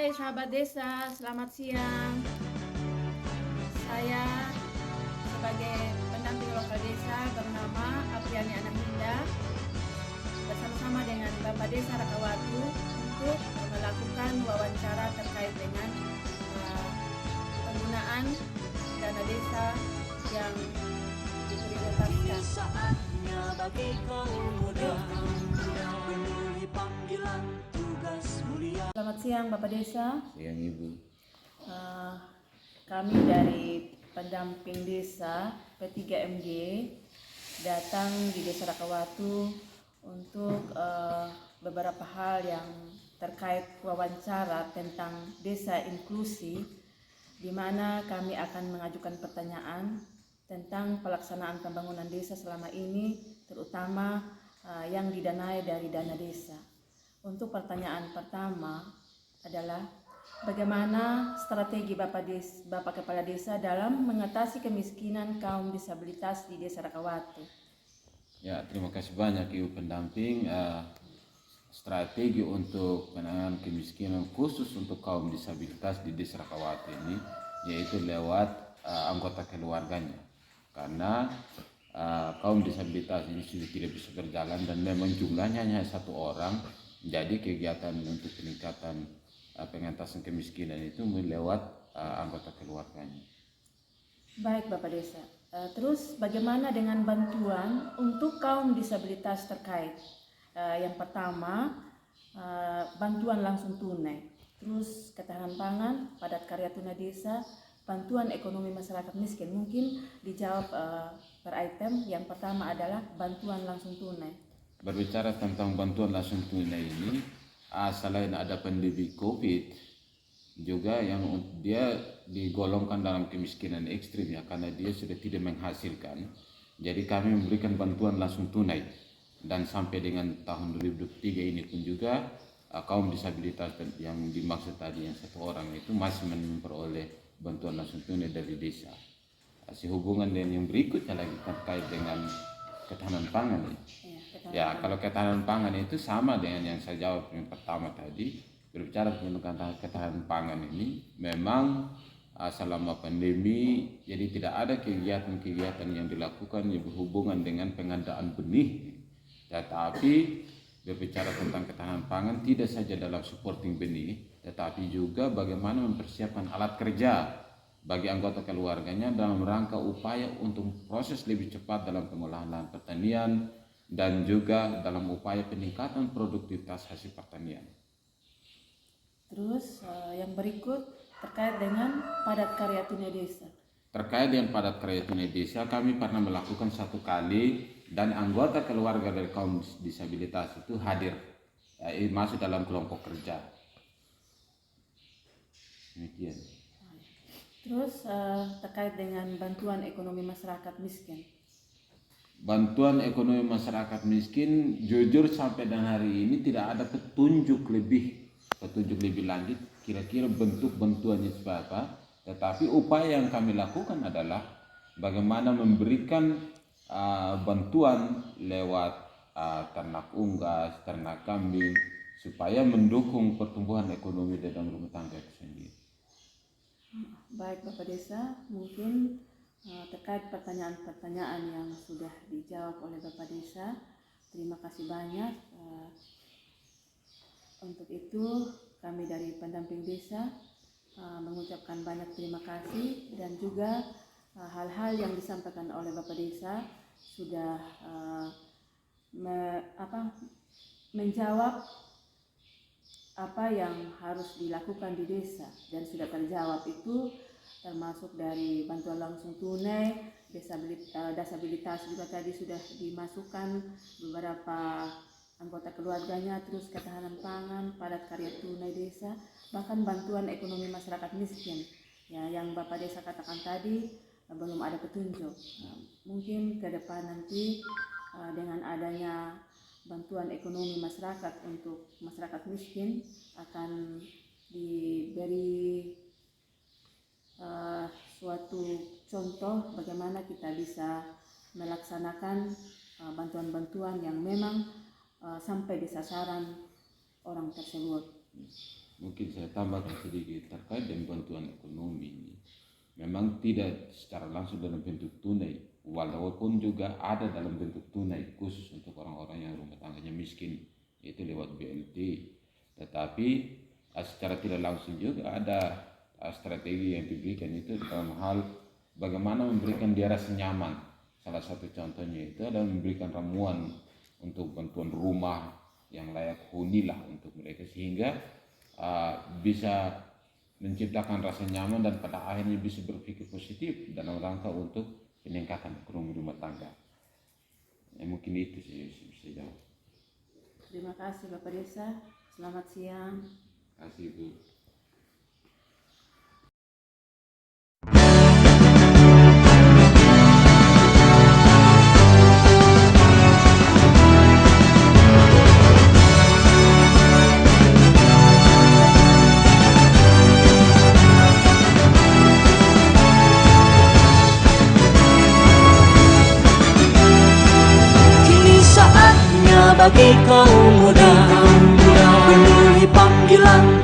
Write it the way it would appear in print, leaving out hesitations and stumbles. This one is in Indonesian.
Hai sahabat desa, selamat siang. Saya sebagai pendamping lokal desa bernama Apriani Anahinda bersama-sama dengan Bapak Desa Rakawatu untuk melakukan wawancara terkait dengan penggunaan dana desa yang diprioritaskan. Saatnya bagi kaum muda penuhi panggilan tugas mulia. Selamat siang Bapak Desa. Siang Ibu. Kami dari pendamping desa P3MG datang di Desa Rakawatu untuk beberapa hal yang terkait wawancara tentang desa inklusi, di mana kami akan mengajukan pertanyaan tentang pelaksanaan pembangunan desa selama ini, terutama yang didanai dari dana desa. Untuk pertanyaan pertama adalah bagaimana strategi Bapak Kepala Desa dalam mengatasi kemiskinan kaum disabilitas di Desa Rakawatu? Ya, terima kasih banyak Ibu pendamping. Strategi untuk penanganan kemiskinan khusus untuk kaum disabilitas di Desa Rakawatu ini yaitu lewat anggota keluarganya, karena kaum disabilitas ini sudah tidak bisa berjalan dan memang jumlahnya hanya 1 orang. Jadi kegiatan untuk peningkatan pengentasan kemiskinan itu lewat anggota keluarganya. Baik Bapak Desa. Terus bagaimana dengan bantuan untuk kaum disabilitas terkait? Yang pertama, bantuan langsung tunai. Terus ketahanan pangan, padat karya tunai desa, bantuan ekonomi masyarakat miskin. Mungkin dijawab per item. Yang pertama adalah bantuan langsung tunai. Berbicara tentang bantuan langsung tunai ini, selain ada pandemi COVID, juga yang dia digolongkan dalam kemiskinan ekstrim ya, karena dia sudah tidak menghasilkan. Jadi kami memberikan bantuan langsung tunai, dan sampai dengan tahun 2023 ini pun juga kaum disabilitas yang dimaksud tadi yang 1 orang itu masih memperoleh bantuan langsung tunai dari desa. Sehubungan dengan yang berikutnya lagi terkait dengan ketahanan pangan ini. Ya, kalau ketahanan pangan itu sama dengan yang saya jawab yang pertama tadi. Berbicara tentang ketahanan pangan ini, memang selama pandemi jadi tidak ada kegiatan-kegiatan yang dilakukan yang berhubungan dengan pengadaan benih. Tetapi berbicara tentang ketahanan pangan tidak saja dalam supporting benih, tetapi juga bagaimana mempersiapkan alat kerja bagi anggota keluarganya dalam rangka upaya untuk proses lebih cepat dalam pengolahan lahan pertanian dan juga dalam upaya peningkatan produktivitas hasil pertanian. Terus yang berikut terkait dengan padat karya tunai desa. Terkait dengan padat karya tunai desa, kami pernah melakukan 1 kali dan anggota keluarga dari kaum disabilitas itu hadir, masuk dalam kelompok kerja. Demikian. Terus terkait dengan bantuan ekonomi masyarakat miskin. Bantuan ekonomi masyarakat miskin, jujur sampai dan hari ini tidak ada petunjuk lebih lanjut kira-kira bentuk bantuannya seperti apa. Tetapi upaya yang kami lakukan adalah bagaimana memberikan bantuan lewat ternak unggas, ternak kambing, supaya mendukung pertumbuhan ekonomi dalam rumah tangga itu sendiri. Baik Bapak Desa, mungkin terkait pertanyaan-pertanyaan yang sudah dijawab oleh Bapak Desa, terima kasih banyak. Untuk itu kami dari pendamping desa mengucapkan banyak terima kasih, dan juga hal-hal yang disampaikan oleh Bapak Desa sudah menjawab apa yang harus dilakukan di desa, dan sudah terjawab itu termasuk dari bantuan langsung tunai, disabilitas juga tadi sudah dimasukkan beberapa anggota keluarganya, terus ketahanan pangan, padat karya tunai desa, bahkan bantuan ekonomi masyarakat miskin. Ya, yang Bapak Desa katakan tadi belum ada petunjuk. Mungkin ke depan nanti dengan adanya bantuan ekonomi masyarakat untuk masyarakat miskin akan diberi suatu contoh bagaimana kita bisa melaksanakan bantuan-bantuan yang memang sampai di sasaran orang tersebut. mungkin saya tambahkan sedikit terkait dengan bantuan ekonomi ini. Memang tidak secara langsung dalam bentuk tunai, walaupun juga ada dalam bentuk tunai khusus untuk orang-orang yang rumah tangganya miskin, itu lewat BLT. Tetapi secara tidak langsung juga ada strategi yang diberikan itu dalam hal bagaimana memberikan dia rasa nyaman. Salah satu contohnya itu adalah memberikan ramuan untuk bantuan rumah yang layak huni lah untuk mereka, sehingga bisa menciptakan rasa nyaman dan pada akhirnya bisa berpikir positif dalam rangka untuk peningkatan ekonomi rumah tangga. Mungkin itu sih bisa jawab. Terima kasih Bapak Desa. Selamat siang. Terima kasih Bu. Kini saatnya bagi kaum muda penuhi panggilan